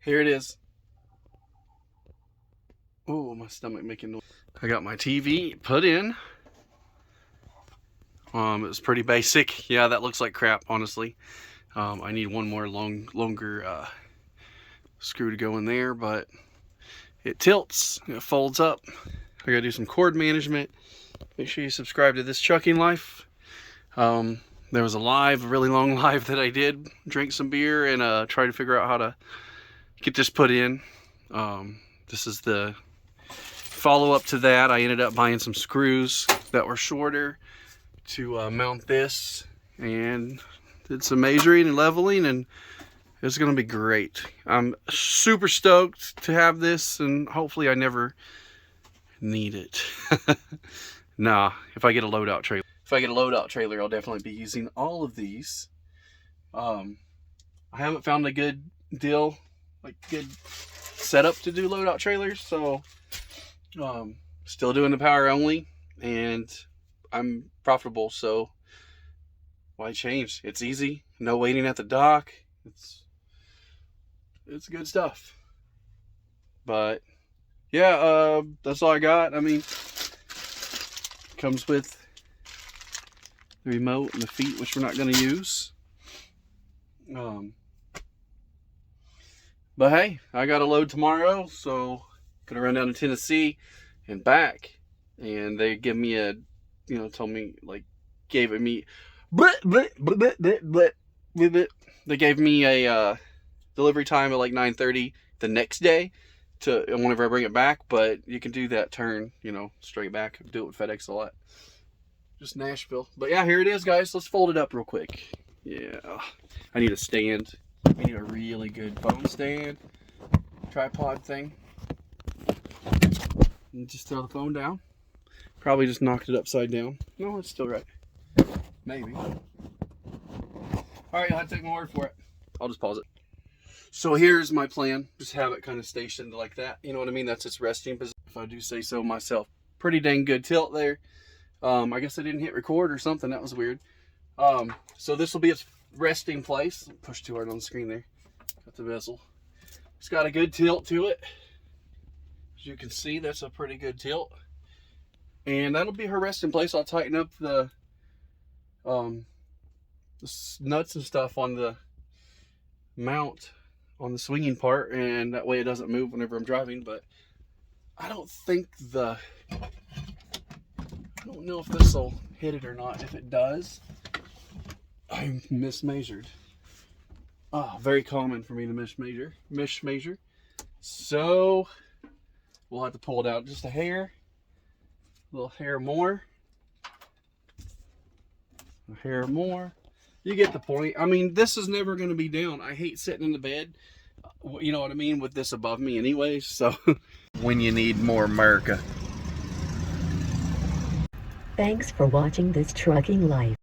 Here it is. Oh, my stomach making noise. I got my TV put in. It was pretty basic. Yeah, that looks like crap, honestly. I need one more longer screw to go in there, but it tilts, it folds up. I gotta do some cord management. Make sure you subscribe to This Trucking Life. There was a really long live that I did. Drink some beer and try to figure out how to get this put in. This is the follow-up to that. I ended up buying some screws that were shorter to mount this, and did some measuring and leveling, and it's gonna be great. I'm super stoked to have this, and hopefully I never need it. Nah, if I get a loadout trailer, I'll definitely be using all of these. I haven't found a good deal, like good setup to do loadout trailers, so still doing the power only, and I'm profitable, so why change? It's easy, no waiting at the dock. It's good stuff. But yeah, that's all I got. I mean, comes with the remote and the feet, which we're not going to use. But hey, I got a load tomorrow, so gonna run down to Tennessee and back, and they give me a, they gave me a delivery time at like 9:30 the next day to whenever I bring it back, but you can do that turn, straight back. Do it with FedEx a lot. Just Nashville. But yeah, here it is, guys. Let's fold it up real quick. Yeah. I need a stand. I need a really good phone stand. Tripod thing. And just throw the phone down. Probably just knocked it upside down. No, it's still right. Maybe. Alright, you'll have to take my word for it. I'll just pause it. So here's my plan. Just have it kind of stationed like that. You know what I mean? That's its resting position, if I do say so myself. Pretty dang good tilt there. I guess I didn't hit record or something. That was weird. So this will be its resting place. Push too hard on the screen there. Got the bezel. It's got a good tilt to it. As you can see, that's a pretty good tilt. And that'll be her resting place. I'll tighten up the nuts and stuff on the mount on the swinging part, and that way it doesn't move whenever I'm driving. But I don't know if this will hit it or not. If it does, I mismeasured. Very common for me to mismeasure. So we'll have to pull it out just a hair, a little hair more, a hair more. You get the point. I mean, this is never going to be down. I hate sitting in the bed, you know what I mean, with this above me anyways. So when you need more America. Thanks for watching This Trucking Life.